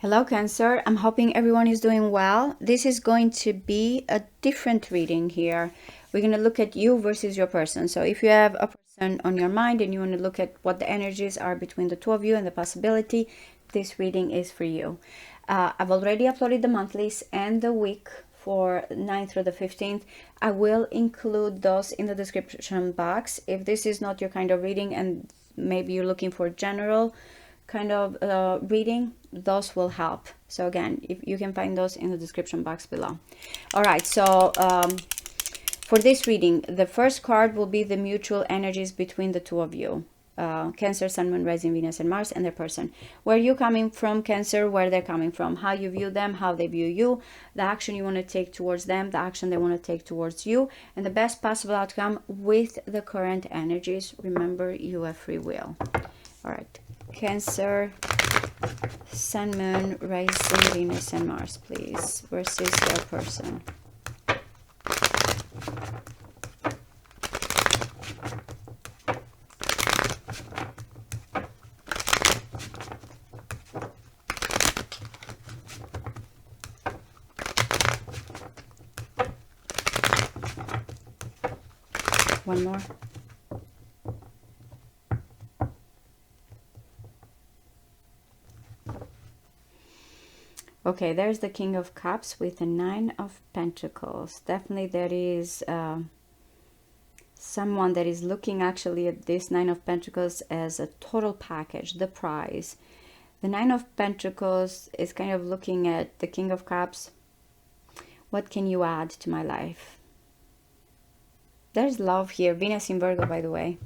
Hello, Cancer. I'm hoping everyone is doing well. This is going to be a different reading here. We're going to look at you versus your person. So if you have a person on your mind and you want to look at what the energies are between the two of you and the possibility, this reading is for you. I've already uploaded the monthlies and the week for 9th through the 15th. I will include those in the description box. If this is not your kind of reading and maybe you're looking for general kind of reading, those will help. So again, if you can find those in the description box below. All right, so for this reading, the first card will be the mutual energies between the two of you. Cancer, Sun, Moon, Rising, Venus, and Mars, and their person. Where you coming from, Cancer, where they're coming from, how you view them, how they view you, the action you want to take towards them, the action they want to take towards you, and the best possible outcome with the current energies. Remember, you have free will. All right, Cancer, Sun, Moon, Rising, Venus, and Mars, please, versus their person. One more. Okay, there's the King of Cups with the Nine of Pentacles. Definitely there is someone that is looking actually at this Nine of Pentacles as a total package, the prize. The Nine of Pentacles is kind of looking at the King of Cups. What can you add to my life? There's love here. Venus in Virgo, by the way.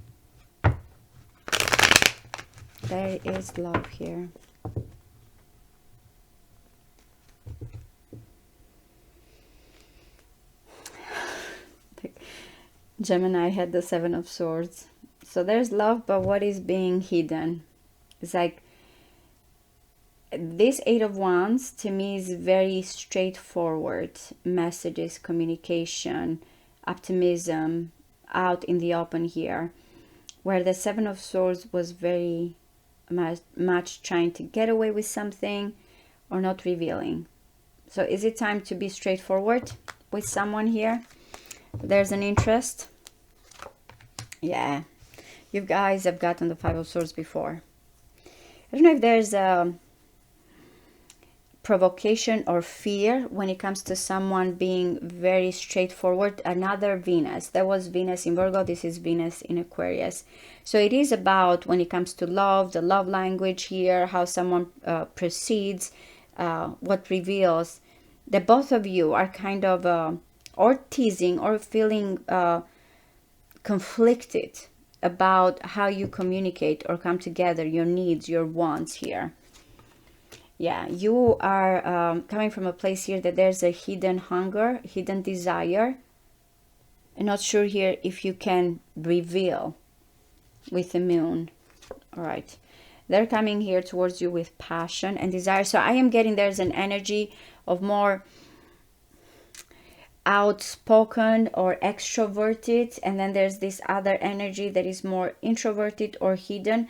There is love here. Gemini had the Seven of Swords. So there's love, but what is being hidden? It's like this Eight of Wands to me is very straightforward messages, communication, optimism out in the open here, where the Seven of Swords was very much trying to get away with something or not revealing. So is it time to be straightforward with someone here? There's an interest. Yeah, you guys have gotten the Five of Swords before. I don't know if there's a provocation or fear when it comes to someone being very straightforward. Another Venus. That was Venus in Virgo. This is Venus in Aquarius. So it is about, when it comes to love, the love language here, how someone proceeds, what reveals that both of you are kind of or teasing or feeling conflicted about how you communicate or come together, your needs, your wants here. Yeah, you are coming from a place here that there's a hidden hunger, hidden desire. I'm not sure here if you can reveal with the Moon. All right. They're coming here towards you with passion and desire. So I am getting there's an energy of more outspoken or extroverted, and then there's this other energy that is more introverted or hidden,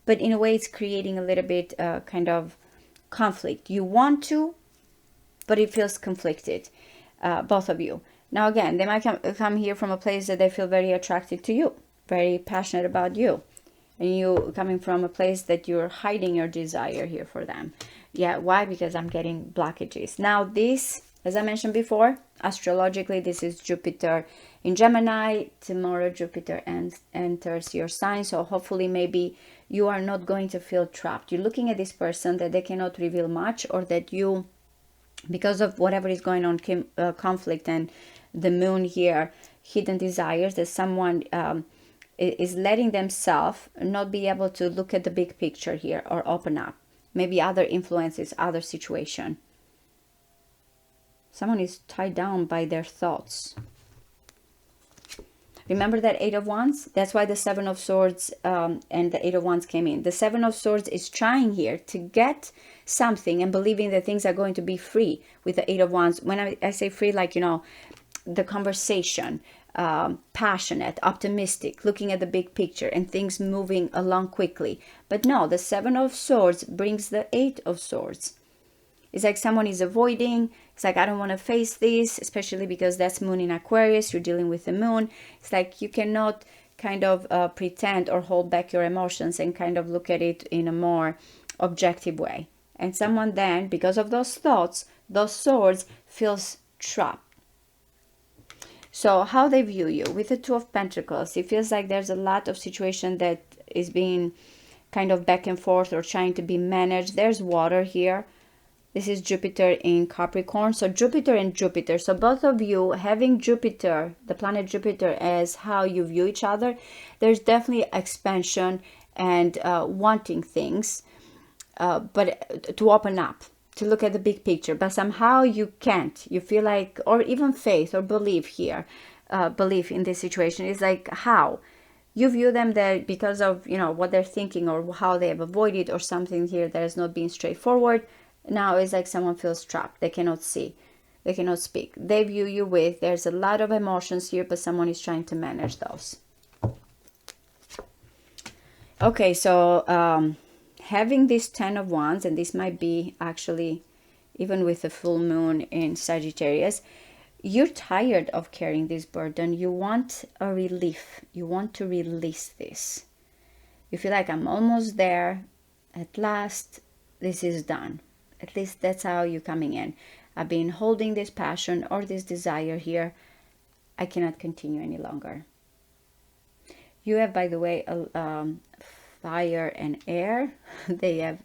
but in a way it's creating a little bit kind of conflict. You want to, but it feels conflicted, both of you. Now again, they might come here from a place that they feel very attracted to you, very passionate about you, and you coming from a place that you're hiding your desire here for them. Yeah, why? Because I'm getting blockages. Now this, as I mentioned before, astrologically, this is Jupiter in Gemini. Tomorrow, Jupiter enters your sign. So hopefully, maybe you are not going to feel trapped. You're looking at this person that they cannot reveal much, or that you, because of whatever is going on, conflict and the Moon here, hidden desires, that someone is letting themselves not be able to look at the big picture here or open up. Maybe other influences, other situation. Someone is tied down by their thoughts. Remember that Eight of Wands? That's why the Seven of Swords and the Eight of Wands came in. The Seven of Swords is trying here to get something and believing that things are going to be free with the Eight of Wands. When I say free, like, you know, the conversation, passionate, optimistic, looking at the big picture and things moving along quickly. But no, the Seven of Swords brings the Eight of Swords. It's like someone is avoiding. It's like, I don't want to face this, especially because that's moon in Aquarius. You're dealing with the moon. It's like you cannot kind of pretend or hold back your emotions and kind of look at it in a more objective way. And someone then, because of those thoughts, those swords, feels trapped. So how they view you with the Two of Pentacles, it feels like there's a lot of situation that is being kind of back and forth or trying to be managed. There's water here. This is Jupiter in Capricorn. So Jupiter and Jupiter. So both of you having Jupiter, the planet Jupiter, as how you view each other, there's definitely expansion and wanting things, but to open up, to look at the big picture. But somehow you can't. You feel like, or even faith or belief here, belief in this situation is like, how? You view them that because of, you know, what they're thinking or how they have avoided or something here that has not been straightforward. Now it's like someone feels trapped. They cannot see. They cannot speak. They view you with, there's a lot of emotions here, but someone is trying to manage those. Okay, so having this 10 of Wands, and this might be actually even with the full moon in Sagittarius, you're tired of carrying this burden. You want a relief. You want to release this. You feel like, I'm almost there. At last, this is done. At least that's how you're coming in. I've been holding this passion or this desire here. I cannot continue any longer. You have, by the way, fire and air. They have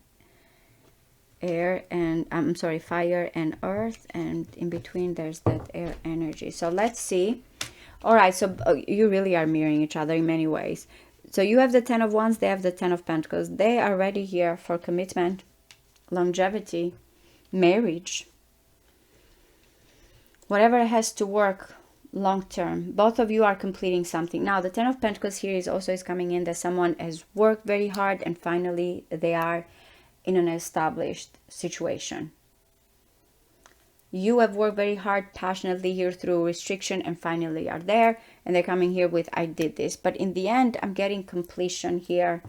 air and, I'm sorry, fire and earth. And in between, there's that air energy. So let's see. All right, so you really are mirroring each other in many ways. So you have the 10 of Wands. They have the 10 of Pentacles. They are ready here for commitment, longevity, marriage, whatever has to work long term. Both of you are completing something. Now the 10 of Pentacles here is also coming in that someone has worked very hard and finally they are in an established situation. You have worked very hard, passionately here through restriction, and finally are there, and they're coming here with, I did this. But in the end, I'm getting completion here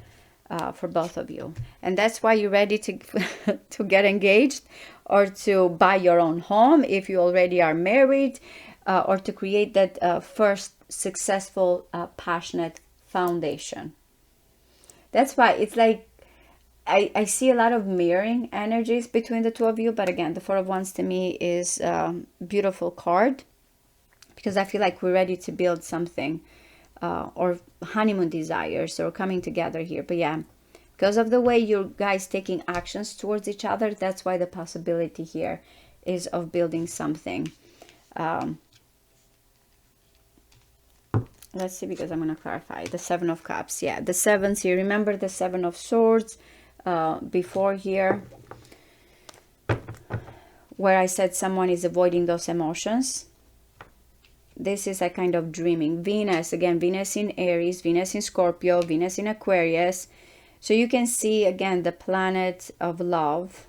for both of you. And that's why you're ready to, to get engaged or to buy your own home if you already are married, or to create that first successful, passionate foundation. That's why it's like, I see a lot of mirroring energies between the two of you. But again, the Four of Wands to me is a beautiful card because I feel like we're ready to build something, or honeymoon desires or coming together here. But yeah, because of the way you guys taking actions towards each other, that's why the possibility here is of building something. Let's see, because I'm going to clarify. The Seven of Cups. Yeah, the sevens here. Remember the Seven of Swords before here, where I said someone is avoiding those emotions. This is a kind of dreaming. Venus, again, Venus in Aries, Venus in Scorpio, Venus in Aquarius. So you can see, again, the planet of love.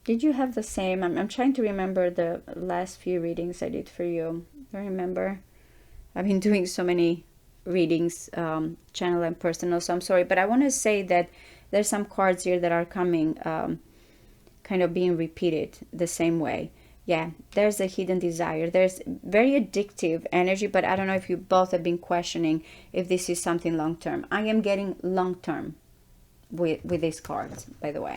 Did you have the same? I'm trying to remember the last few readings I did for you. I remember. I've been doing so many readings, channel and personal, so I'm sorry. But I want to say that there's some cards here that are coming, kind of being repeated the same way. Yeah, there's a hidden desire. There's very addictive energy, but I don't know if you both have been questioning if this is something long-term. I am getting long-term with these cards, by the way.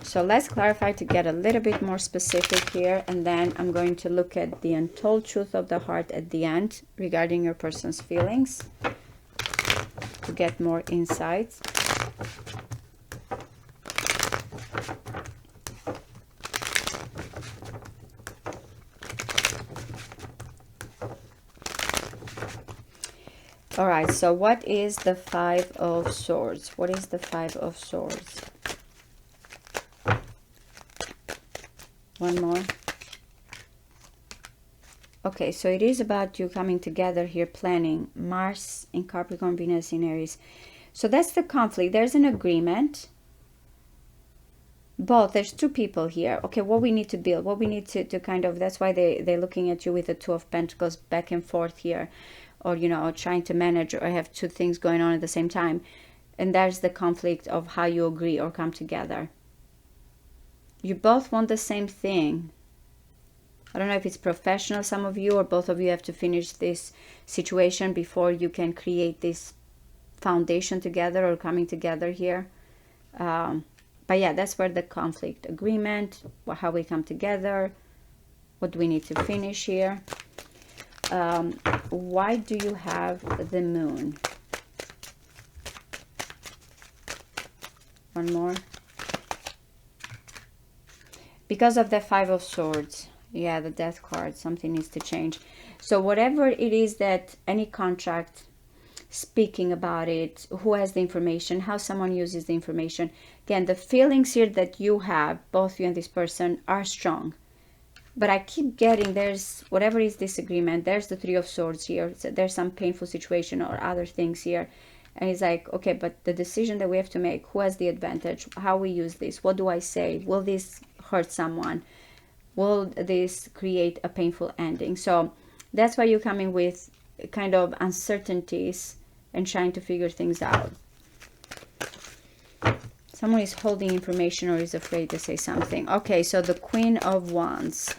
So let's clarify to get a little bit more specific here, and then I'm going to look at the untold truth of the heart at the end regarding your person's feelings to get more insights. All right, so what is the Five of Swords? What is the Five of Swords? One more. Okay, so it is about you coming together here, planning. Mars in Capricorn, Venus in Aries. So that's the conflict. There's an agreement. Both, there's two people here. Okay, what we need to build, what we need to kind of, that's why they're looking at you with the Two of Pentacles back and forth here. Or, you know, trying to manage or have two things going on at the same time. And there's the conflict of how you agree or come together. You both want the same thing. I don't know if it's professional, some of you, or both of you have to finish this situation before you can create this foundation together or coming together here. But yeah, that's where the conflict, agreement, how we come together, what do we need to finish here. Why do you have the moon? One more. Because of the Five of Swords. Yeah, the Death card. Something needs to change. So whatever it is that any contract, speaking about it, who has the information, how someone uses the information. Again, the feelings here that you have, both you and this person, are strong. But I keep getting, there's whatever is disagreement, there's the Three of Swords here. So there's some painful situation or other things here. And it's like, okay, but the decision that we have to make, who has the advantage, how we use this, what do I say, will this hurt someone, will this create a painful ending? So that's why you're coming with kind of uncertainties and trying to figure things out. Someone is holding information or is afraid to say something. Okay, so the Queen of Wands.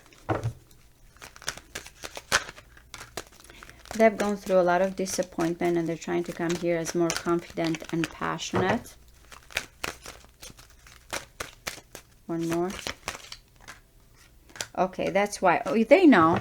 They've gone through a lot of disappointment and they're trying to come here as more confident and passionate. One more. Okay, that's why. Oh, they know.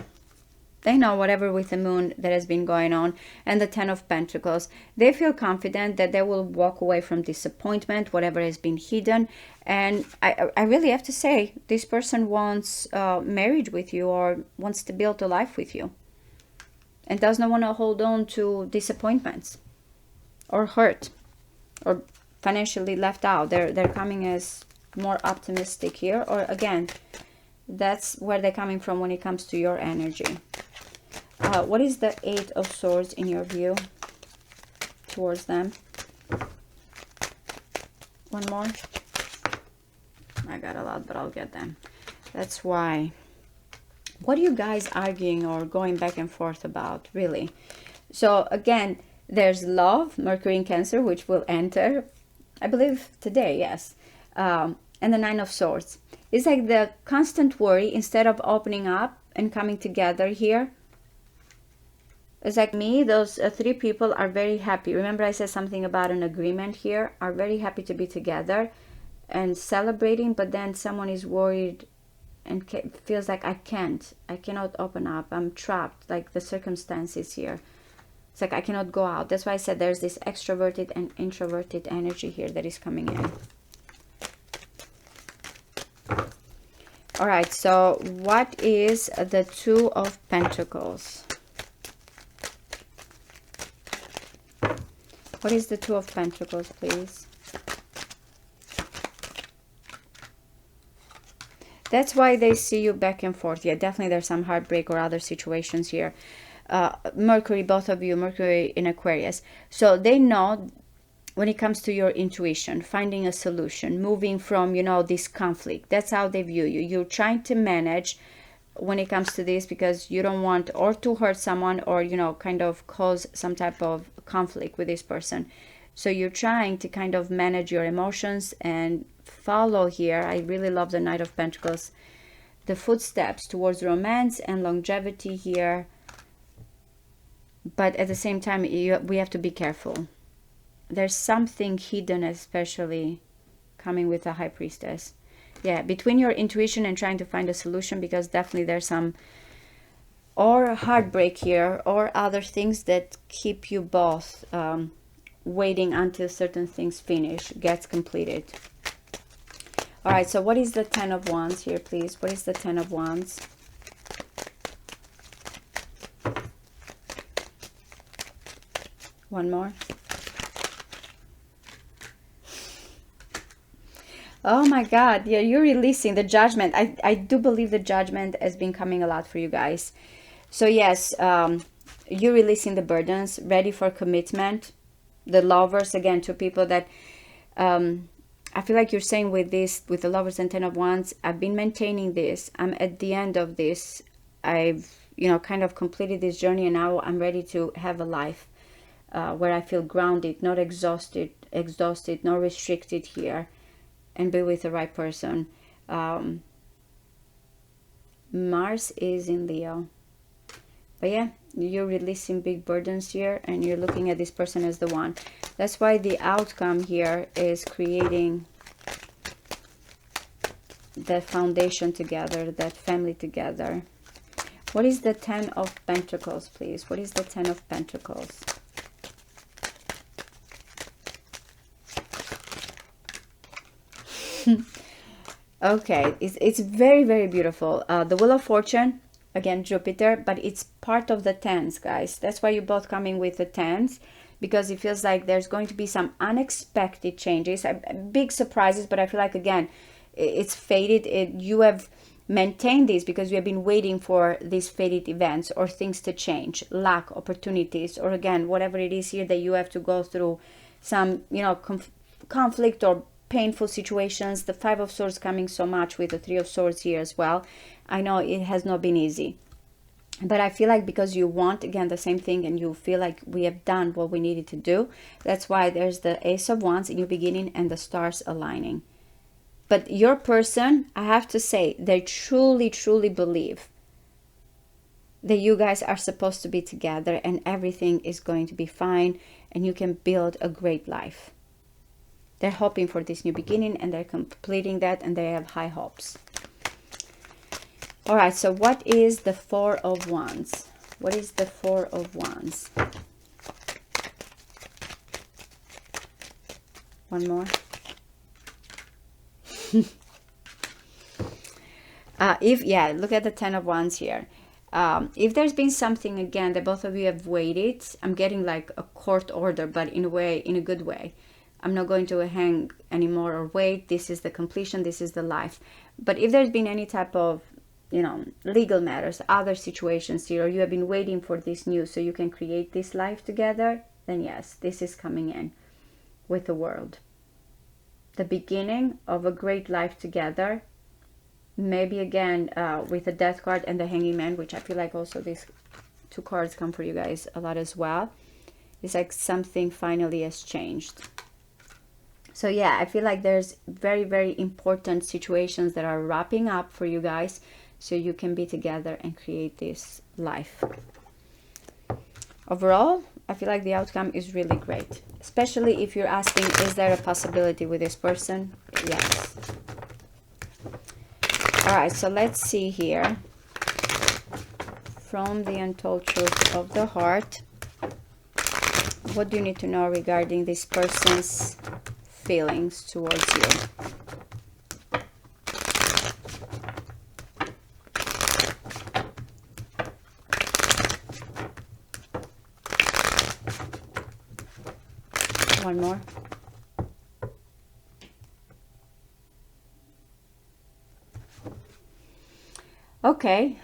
They know whatever with the moon that has been going on. And the Ten of Pentacles. They feel confident that they will walk away from disappointment, whatever has been hidden. And I really have to say, this person wants marriage with you or wants to build a life with you. And does not want to hold on to disappointments or hurt or financially left out. They're coming as more optimistic here. Or again, that's where they're coming from when it comes to your energy. What is the Eight of Swords in your view towards them? One more. I got a lot, but I'll get them. That's why. What are you guys arguing or going back and forth about, really? So again, there's love, Mercury in Cancer, which will enter, I believe, today, yes. And the Nine of Swords. It's like the constant worry instead of opening up and coming together here. It's like me, those three people are very happy. Remember I said something about an agreement here, are very happy to be together and celebrating, but then someone is worried and feels like I cannot open up, I'm trapped, like the circumstances here. It's like I cannot go out. That's why I said there's this extroverted and introverted energy here that is coming in. All right, so what is the Two of Pentacles? What is the Two of Pentacles, please? That's why they see you back and forth. Yeah, definitely there's some heartbreak or other situations here. Mercury, both of you, Mercury in Aquarius. So they know when it comes to your intuition, finding a solution, moving from, you know, this conflict. That's how they view you. You're trying to manage when it comes to this because you don't want or to hurt someone or, you know, kind of cause some type of conflict with this person. So you're trying to kind of manage your emotions and follow here. I really love the Knight of Pentacles. The footsteps towards romance and longevity here. But at the same time, we have to be careful. There's something hidden, especially coming with the High Priestess. Yeah, between your intuition and trying to find a solution, because definitely there's some or heartbreak here or other things that keep you both waiting until certain things finish, gets completed. All right, so what is the Ten of Wands here, please? What is the Ten of Wands? One more. Oh my God, yeah, you're releasing the Judgment. I do believe the Judgment has been coming a lot for you guys. So yes, you're releasing the burdens, ready for commitment. The Lovers, again, two people that I feel like you're saying with this, with the Lovers and Ten of Wands, I've been maintaining this. I'm at the end of this. I've, you know, kind of completed this journey, and now I'm ready to have a life where I feel grounded, not exhausted, not restricted here, and be with the right person. Mars is in Leo. But yeah, you're releasing big burdens here, and you're looking at this person as the one. That's why the outcome here is creating that foundation together, that family together. What is the Ten of Pentacles, please? What is the Ten of Pentacles? Okay, it's very, very beautiful. The Wheel of Fortune, again, Jupiter, but it's part of the tens, guys. That's why you're both coming with the tens, because it feels like there's going to be some unexpected changes, big surprises, but I feel like, again, it's fated. You have maintained this because you have been waiting for these fated events or things to change, lack, opportunities, or again, whatever it is here that you have to go through some, you know, conflict or painful situations. The Five of Swords coming so much with the Three of Swords here as well. I know it has not been easy, but I feel like because you want, again, the same thing, and you feel like we have done what we needed to do, that's why there's the Ace of Wands in your beginning and the stars aligning. But your person, I have to say, they truly, truly believe that you guys are supposed to be together and everything is going to be fine and you can build a great life. They're hoping for this new beginning, and they're completing that, and they have high hopes. All right, so what is the Four of Wands? What is the Four of Wands? One more. Look at the Ten of Wands here. If there's been something, again, that both of you have waited, I'm getting like a court order, but in a way, in a good way. I'm not going to hang anymore or wait. This is the completion. This is the life. But if there's been any type of, you know, legal matters, other situations here, or you have been waiting for this news so you can create this life together, then yes, this is coming in with the World. The beginning of a great life together. Maybe again with the Death card and the Hanging Man, which I feel like also these two cards come for you guys a lot as well. It's like something finally has changed. So yeah, I feel like there's very, very important situations that are wrapping up for you guys so you can be together and create this life. Overall, I feel like the outcome is really great. Especially if you're asking, is there a possibility with this person? Yes. All right, so let's see here. From the Untold Truth of the Heart, what do you need to know regarding this person's feelings towards you? One more. Okay.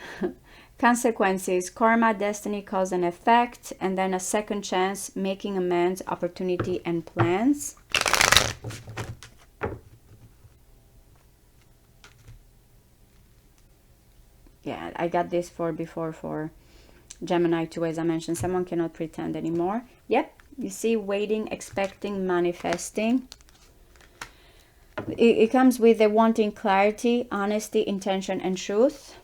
Consequences, karma, destiny, cause and effect, and then a second chance, making amends, opportunity, and plans. Yeah, I got this before for Gemini too, as I mentioned. Someone cannot pretend anymore. Yep, you see, waiting, expecting, manifesting. It comes with the wanting clarity, honesty, intention, and truth.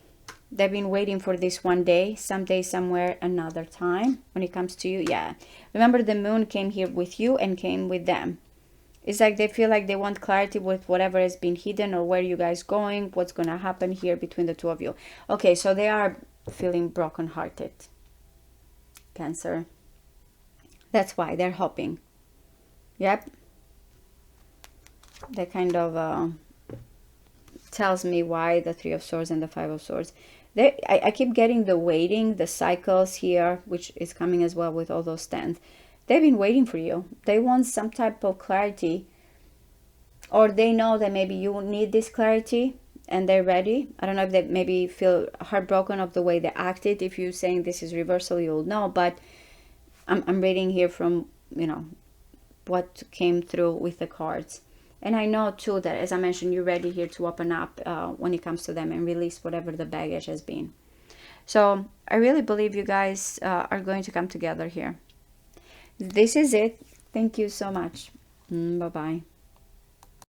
They've been waiting for this one day, someday, somewhere, another time. When it comes to you, yeah. Remember, the moon came here with you and came with them. It's like they feel like they want clarity with whatever has been hidden, or where you guys going, what's going to happen here between the two of you. Okay, so they are feeling brokenhearted. Cancer. That's why they're hoping. Yep. That kind of tells me why the Three of Swords and the Five of Swords. I keep getting the waiting, the cycles here, which is coming as well with all those stands. They've been waiting for you. They want some type of clarity, or they know that maybe you need this clarity and they're ready. I don't know if they maybe feel heartbroken of the way they acted. If you're saying this is reversal, you'll know, but I'm reading here from, you know, what came through with the cards. And I know too that, as I mentioned, you're ready here to open up when it comes to them and release whatever the baggage has been. So I really believe you guys are going to come together here. This is it. Thank you so much. Bye-bye.